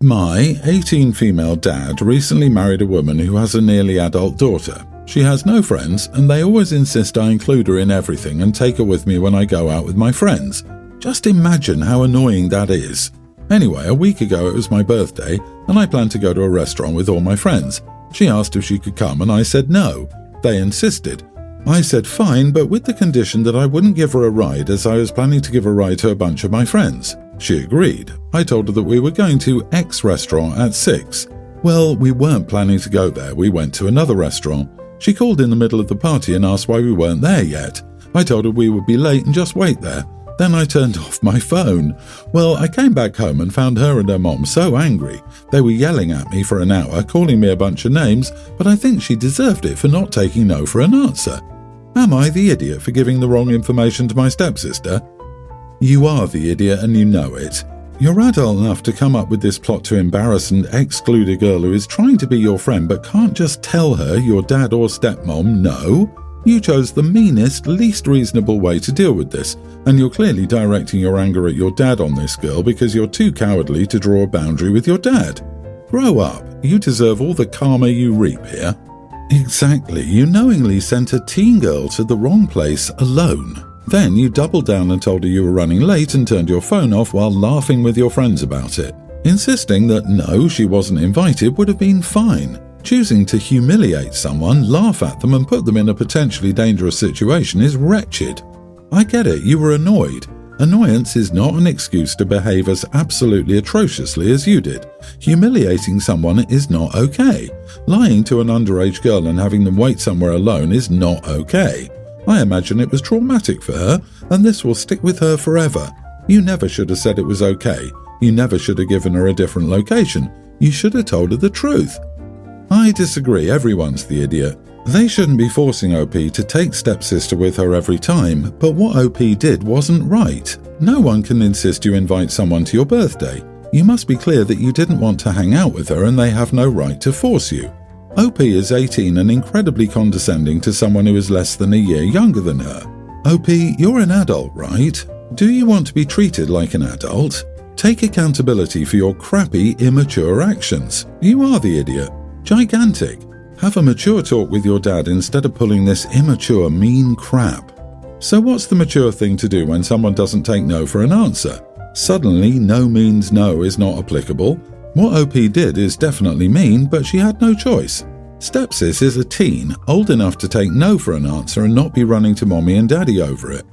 My 18 female dad recently married a woman who has a nearly adult daughter. She has no friends, and they always insist I include her in everything and take her with me when I go out with my friends. Just imagine how annoying that is. Anyway, a week ago it was my birthday, and I planned to go to a restaurant with all my friends. She asked if she could come, and I said no. They insisted. I said fine, but with the condition that I wouldn't give her a ride, as I was planning to give a ride to a bunch of my friends. She agreed. I told her that we were going to X restaurant at 6. Well, we weren't planning to go there. We went to another restaurant. She called in the middle of the party and asked why we weren't there yet. I told her we would be late and just wait there. Then I turned off my phone. Well, I came back home and found her and her mom so angry. They were yelling at me for an hour, calling me a bunch of names, but I think she deserved it for not taking no for an answer. Am I the idiot for giving the wrong information to my stepsister? You are the idiot and you know it. You're adult enough to come up with this plot to embarrass and exclude a girl who is trying to be your friend but can't just tell her, your dad or stepmom, no. You chose the meanest, least reasonable way to deal with this, and you're clearly directing your anger at your dad on this girl because you're too cowardly to draw a boundary with your dad. Grow up. You deserve all the karma you reap here. Exactly. You knowingly sent a teen girl to the wrong place alone. Then you doubled down and told her you were running late and turned your phone off while laughing with your friends about it. Insisting that no, she wasn't invited would have been fine. Choosing to humiliate someone, laugh at them and put them in a potentially dangerous situation is wretched. I get it, you were annoyed. Annoyance is not an excuse to behave as absolutely atrociously as you did. Humiliating someone is not okay. Lying to an underage girl and having them wait somewhere alone is not okay. I imagine it was traumatic for her, and this will stick with her forever. You never should have said it was okay. You never should have given her a different location. You should have told her the truth. I disagree, everyone's the idiot. They shouldn't be forcing OP to take stepsister with her every time, but what OP did wasn't right. No one can insist you invite someone to your birthday. You must be clear that you didn't want to hang out with her and they have no right to force you. OP is 18 and incredibly condescending to someone who is less than a year younger than her. OP, you're an adult, right? Do you want to be treated like an adult? Take accountability for your crappy, immature actions. You are the idiot. Gigantic. Have a mature talk with your dad instead of pulling this immature, mean crap. So what's the mature thing to do when someone doesn't take no for an answer? Suddenly, no means no is not applicable. What OP did is definitely mean, but she had no choice. Stepsis is a teen, old enough to take no for an answer and not be running to mommy and daddy over it.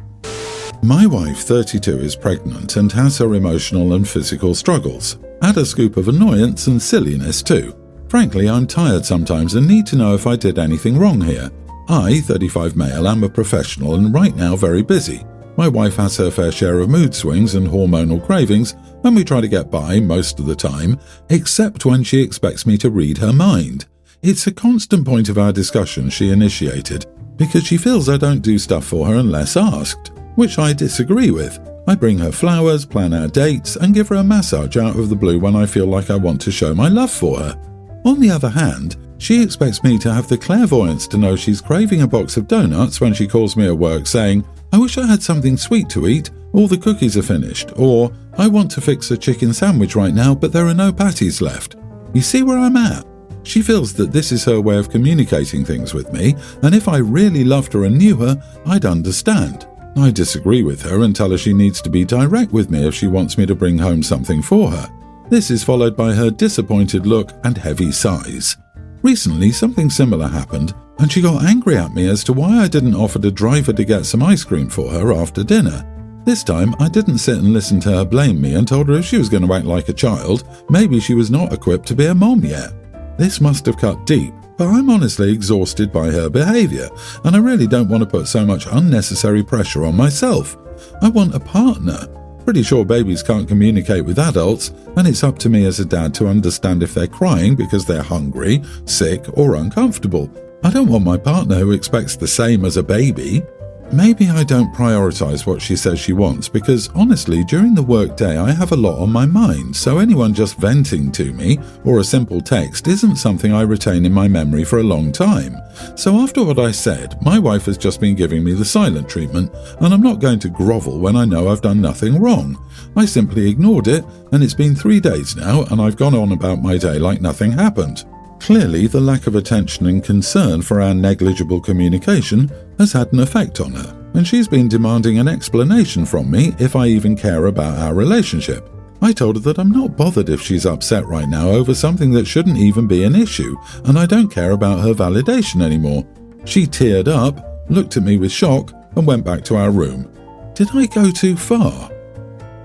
My wife, 32, is pregnant and has her emotional and physical struggles. Add a scoop of annoyance and silliness too. Frankly, I'm tired sometimes and need to know if I did anything wrong here. I, 35 male, am a professional and right now very busy. My wife has her fair share of mood swings and hormonal cravings, and we try to get by most of the time, except when she expects me to read her mind. It's a constant point of our discussion she initiated, because she feels I don't do stuff for her unless asked, which I disagree with. I bring her flowers, plan our dates, and give her a massage out of the blue when I feel like I want to show my love for her. On the other hand, she expects me to have the clairvoyance to know she's craving a box of donuts when she calls me at work saying, "I wish I had something sweet to eat, all the cookies are finished," or "I want to fix a chicken sandwich right now but there are no patties left." You see where I'm at? She feels that this is her way of communicating things with me, and if I really loved her and knew her, I'd understand. I disagree with her and tell her she needs to be direct with me if she wants me to bring home something for her. This is followed by her disappointed look and heavy sighs. Recently, something similar happened, and she got angry at me as to why I didn't offer to drive her to get some ice cream for her after dinner. This time, I didn't sit and listen to her blame me and told her if she was going to act like a child, maybe she was not equipped to be a mom yet. This must have cut deep, but I'm honestly exhausted by her behaviour, and I really don't want to put so much unnecessary pressure on myself. I want a partner. Pretty sure babies can't communicate with adults, and it's up to me as a dad to understand if they're crying because they're hungry, sick, or uncomfortable. I don't want my partner who expects the same as a baby. Maybe I don't prioritize what she says she wants because, honestly, during the workday I have a lot on my mind, so anyone just venting to me or a simple text isn't something I retain in my memory for a long time. So after what I said, my wife has just been giving me the silent treatment, and I'm not going to grovel when I know I've done nothing wrong. I simply ignored it, and it's been 3 days now, and I've gone on about my day like nothing happened. Clearly, the lack of attention and concern for our negligible communication has had an effect on her, and she's been demanding an explanation from me if I even care about our relationship. I told her that I'm not bothered if she's upset right now over something that shouldn't even be an issue, and I don't care about her validation anymore. She teared up, looked at me with shock, and went back to our room. Did I go too far?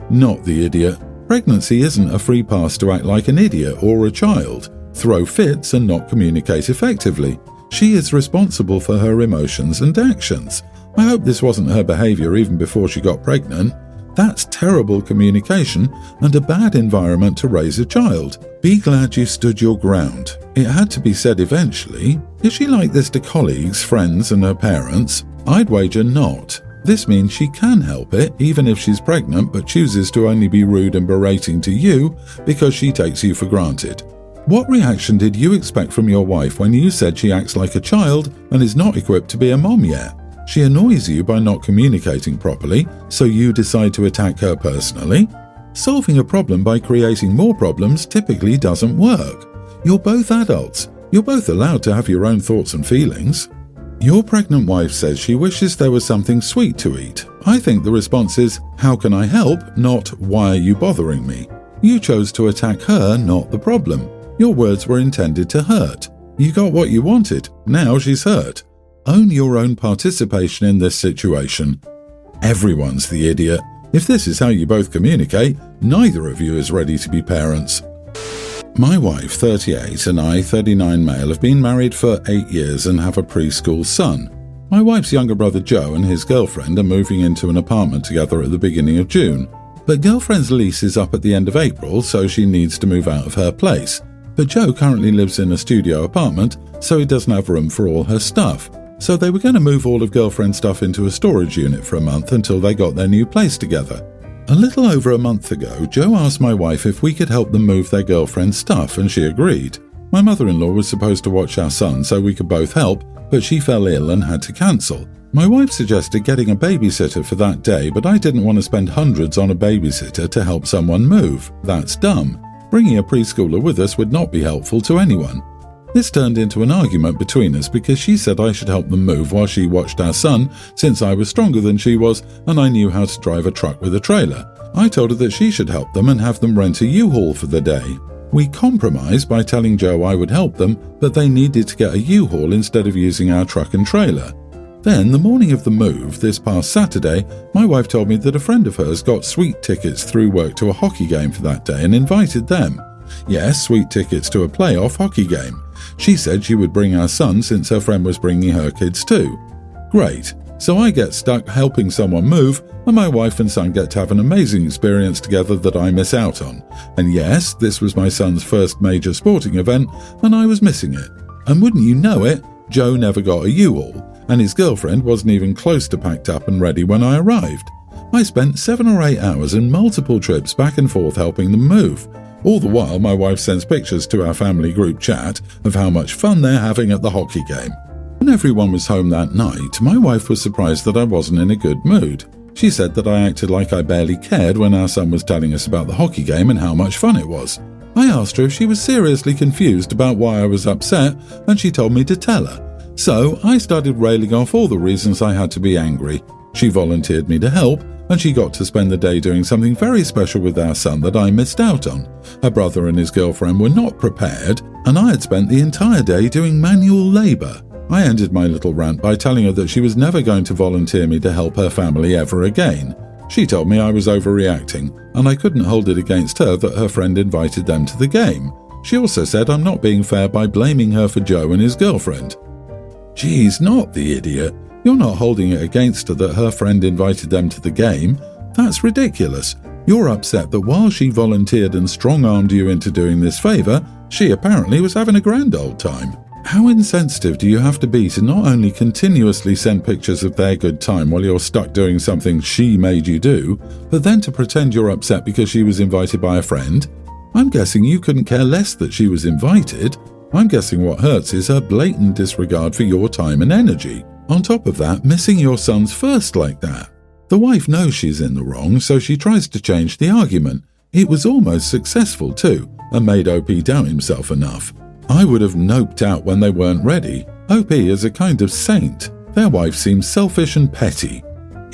Not the idiot. Pregnancy isn't a free pass to act like an idiot or a child, throw fits and not communicate effectively. She is responsible for her emotions and actions. I hope this wasn't her behaviour even before she got pregnant. That's terrible communication and a bad environment to raise a child. Be glad you stood your ground. It had to be said eventually. Is she like this to colleagues, friends and her parents? I'd wager not. This means she can help it even if she's pregnant but chooses to only be rude and berating to you because she takes you for granted. What reaction did you expect from your wife when you said she acts like a child and is not equipped to be a mom yet? She annoys you by not communicating properly, so you decide to attack her personally? Solving a problem by creating more problems typically doesn't work. You're both adults. You're both allowed to have your own thoughts and feelings. Your pregnant wife says she wishes there was something sweet to eat. I think the response is, "How can I help?" not "Why are you bothering me?" You chose to attack her, not the problem. Your words were intended to hurt. You got what you wanted. Now she's hurt. Own your own participation in this situation. Everyone's the idiot. If this is how you both communicate, neither of you is ready to be parents. My wife, 38, and I, 39 male, have been married for 8 years and have a preschool son. My wife's younger brother Joe and his girlfriend are moving into an apartment together at the beginning of June. But girlfriend's lease is up at the end of April, so she needs to move out of her place. But Joe currently lives in a studio apartment, so he doesn't have room for all her stuff. So they were going to move all of girlfriend's stuff into a storage unit for a month until they got their new place together. A little over a month ago, Joe asked my wife if we could help them move their girlfriend's stuff, and she agreed. My mother-in-law was supposed to watch our son so we could both help, but she fell ill and had to cancel. My wife suggested getting a babysitter for that day, but I didn't want to spend hundreds on a babysitter to help someone move. That's dumb. Bringing a preschooler with us would not be helpful to anyone. This turned into an argument between us because she said I should help them move while she watched our son, since I was stronger than she was and I knew how to drive a truck with a trailer. I told her that she should help them and have them rent a U-Haul for the day. We compromised by telling Joe I would help them, but they needed to get a U-Haul instead of using our truck and trailer. Then, the morning of the move, this past Saturday, my wife told me that a friend of hers got sweet tickets through work to a hockey game for that day and invited them. Yes, sweet tickets to a playoff hockey game. She said she would bring our son since her friend was bringing her kids too. Great. So I get stuck helping someone move, and my wife and son get to have an amazing experience together that I miss out on. And yes, this was my son's first major sporting event, and I was missing it. And wouldn't you know it, Joe never got a U-Haul, and his girlfriend wasn't even close to packed up and ready when I arrived. I spent 7 or 8 hours and multiple trips back and forth helping them move. All the while, my wife sends pictures to our family group chat of how much fun they're having at the hockey game. When everyone was home that night, my wife was surprised that I wasn't in a good mood. She said that I acted like I barely cared when our son was telling us about the hockey game and how much fun it was. I asked her if she was seriously confused about why I was upset, and she told me to tell her. So I started railing off all the reasons I had to be angry. She volunteered me to help, and she got to spend the day doing something very special with our son that I missed out on. Her brother and his girlfriend were not prepared, and I had spent the entire day doing manual labour. I ended my little rant by telling her that she was never going to volunteer me to help her family ever again. She told me I was overreacting, and I couldn't hold it against her that her friend invited them to the game. She also said I'm not being fair by blaming her for Joe and his girlfriend. Geez, not the idiot. You're not holding it against her that her friend invited them to the game. That's ridiculous. You're upset that while she volunteered and strong-armed you into doing this favour, she apparently was having a grand old time. How insensitive do you have to be to not only continuously send pictures of their good time while you're stuck doing something she made you do, but then to pretend you're upset because she was invited by a friend? I'm guessing you couldn't care less that she was invited. I'm guessing what hurts is her blatant disregard for your time and energy. On top of that, missing your son's first like that. The wife knows she's in the wrong, so she tries to change the argument. It was almost successful too, and made OP doubt himself enough. I would have noped out when they weren't ready. OP is a kind of saint. Their wife seems selfish and petty.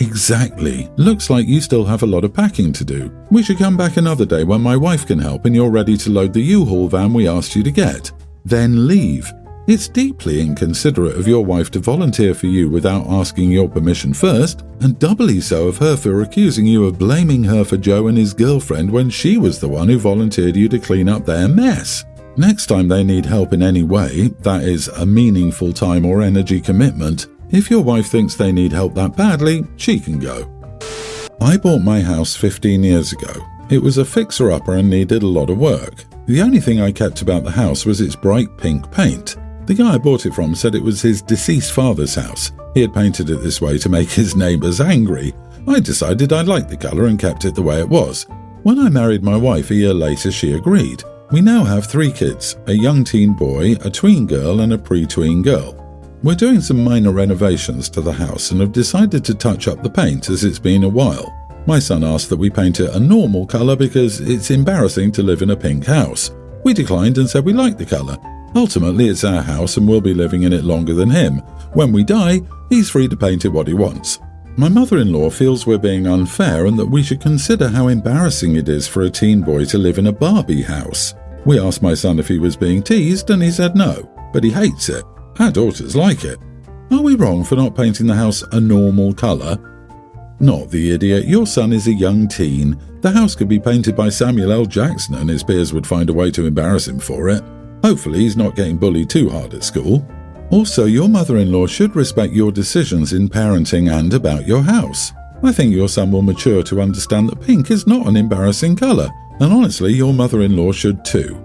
Exactly. Looks like you still have a lot of packing to do. We should come back another day when my wife can help and you're ready to load the U-Haul van we asked you to get. Then leave. It's deeply inconsiderate of your wife to volunteer for you without asking your permission first, and doubly so of her for accusing you of blaming her for Joe and his girlfriend when she was the one who volunteered you to clean up their mess. Next time they need help in any way, that is, a meaningful time or energy commitment, if your wife thinks they need help that badly, she can go. I bought my house 15 years ago. It was a fixer-upper and needed a lot of work. The only thing I kept about the house was its bright pink paint. The guy I bought it from said it was his deceased father's house. He had painted it this way to make his neighbours angry. I decided I liked the colour and kept it the way it was. When I married my wife a year later, she agreed. We now have 3 kids, a young teen boy, a tween girl and a pre-tween girl. We're doing some minor renovations to the house and have decided to touch up the paint as it's been a while. My son asked that we paint it a normal colour because it's embarrassing to live in a pink house. We declined and said we liked the colour. Ultimately, it's our house and we'll be living in it longer than him. When we die, he's free to paint it what he wants. My mother-in-law feels we're being unfair and that we should consider how embarrassing it is for a teen boy to live in a Barbie house. We asked my son if he was being teased and he said no, but he hates it. Our daughters like it. Are we wrong for not painting the house a normal colour? Not the idiot, your son is a young teen. The house could be painted by Samuel L. Jackson and his peers would find a way to embarrass him for it. Hopefully he's not getting bullied too hard at school. Also, your mother-in-law should respect your decisions in parenting and about your house. I think your son will mature to understand that pink is not an embarrassing colour, and honestly, your mother-in-law should too.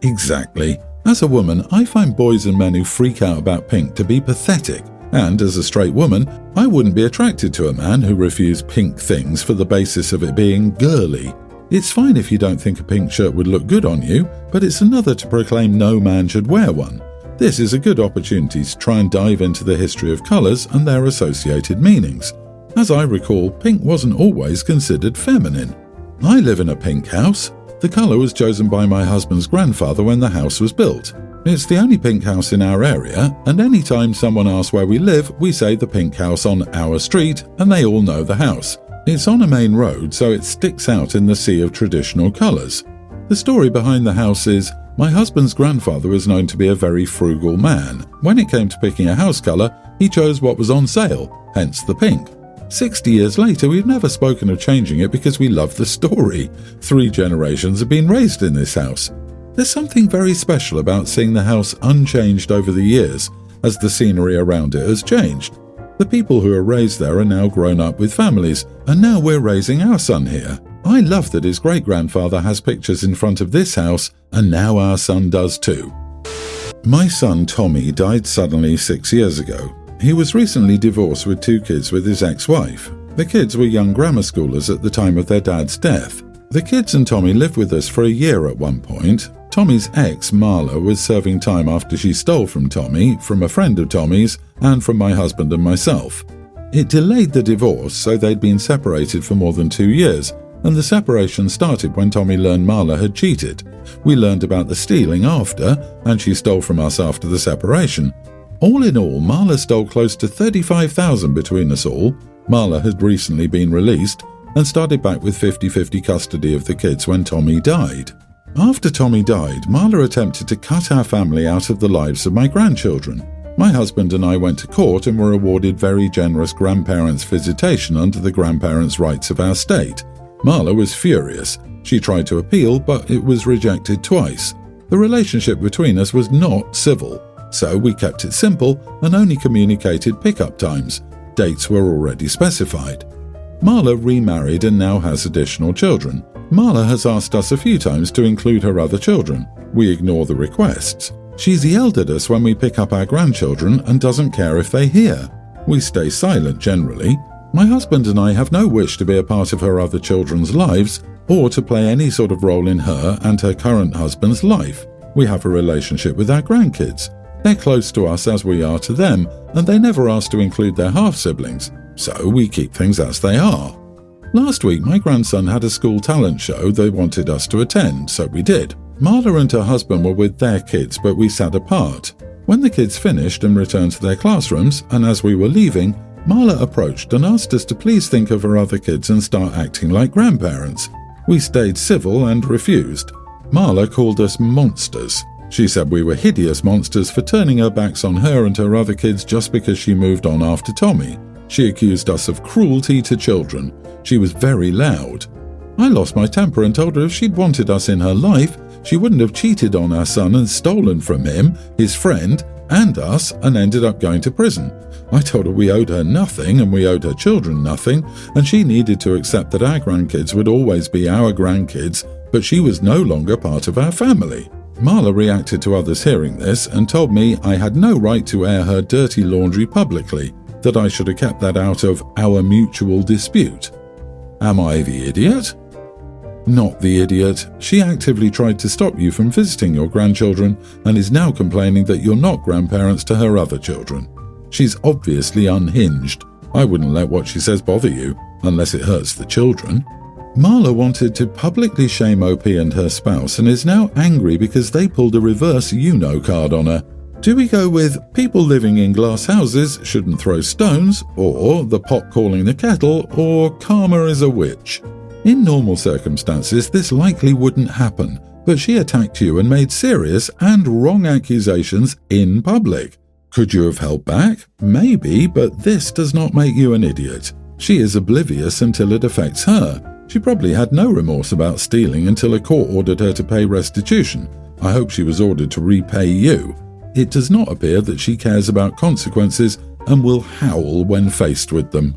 Exactly. As a woman, I find boys and men who freak out about pink to be pathetic, and as a straight woman, I wouldn't be attracted to a man who refused pink things for the basis of it being girly. It's fine if you don't think a pink shirt would look good on you, but it's another to proclaim no man should wear one. This is a good opportunity to try and dive into the history of colours and their associated meanings. As I recall, pink wasn't always considered feminine. I live in a pink house. The colour was chosen by my husband's grandfather when the house was built. It's the only pink house in our area, and any time someone asks where we live, we say the pink house on our street, and they all know the house. It's on a main road, so it sticks out in the sea of traditional colours. The story behind the house is, my husband's grandfather was known to be a very frugal man. When it came to picking a house colour, he chose what was on sale, hence the pink. 60 years later, we've never spoken of changing it because we love the story. 3 generations have been raised in this house. There's something very special about seeing the house unchanged over the years, as the scenery around it has changed. The people who are raised there are now grown up with families, and now we're raising our son here. I love that his great-grandfather has pictures in front of this house, and now our son does too. My son Tommy died suddenly 6 years ago. He was recently divorced with 2 kids with his ex-wife. The kids were young grammar schoolers at the time of their dad's death. The kids and Tommy lived with us for a year at one point. Tommy's ex, Marla, was serving time after she stole from Tommy, from a friend of Tommy's, and from my husband and myself. It delayed the divorce, so they'd been separated for more than 2 years, and the separation started when Tommy learned Marla had cheated. We learned about the stealing after, and she stole from us after the separation. All in all, Marla stole close to $35,000 between us all. Marla had recently been released and started back with 50-50 custody of the kids when Tommy died. After Tommy died, Marla attempted to cut our family out of the lives of my grandchildren. My husband and I went to court and were awarded very generous grandparents' visitation under the grandparents' rights of our state. Marla was furious. She tried to appeal, but it was rejected twice. The relationship between us was not civil, so we kept it simple and only communicated pickup times. Dates were already specified. Marla remarried and now has additional children. Marla has asked us a few times to include her other children. We ignore the requests. She's yelled at us when we pick up our grandchildren and doesn't care if they hear. We stay silent generally. My husband and I have no wish to be a part of her other children's lives or to play any sort of role in her and her current husband's life. We have a relationship with our grandkids. They're close to us as we are to them, and they never ask to include their half-siblings, so we keep things as they are. Last week, my grandson had a school talent show they wanted us to attend, so we did. Marla and her husband were with their kids, but we sat apart. When the kids finished and returned to their classrooms, and as we were leaving, Marla approached and asked us to please think of her other kids and start acting like grandparents. We stayed civil and refused. Marla called us monsters. She said we were hideous monsters for turning her backs on her and her other kids just because she moved on after Tommy. She accused us of cruelty to children. She was very loud. I lost my temper and told her if she'd wanted us in her life, she wouldn't have cheated on our son and stolen from him, his friend, and us, and ended up going to prison. I told her we owed her nothing and we owed her children nothing, and she needed to accept that our grandkids would always be our grandkids, but she was no longer part of our family. Marla reacted to others hearing this and told me I had no right to air her dirty laundry publicly, that I should have kept that out of our mutual dispute. Am I the idiot? Not the idiot. She actively tried to stop you from visiting your grandchildren and is now complaining that you're not grandparents to her other children. She's obviously unhinged. I wouldn't let what she says bother you, unless it hurts the children. Marla wanted to publicly shame OP and her spouse and is now angry because they pulled a reverse you-know card on her. Do we go with people living in glass houses shouldn't throw stones, or the pot calling the kettle, or karma is a witch? In normal circumstances, this likely wouldn't happen, but she attacked you and made serious and wrong accusations in public. Could you have held back? Maybe, but this does not make you an idiot. She is oblivious until it affects her. She probably had no remorse about stealing until a court ordered her to pay restitution. I hope she was ordered to repay you. It does not appear that she cares about consequences and will howl when faced with them.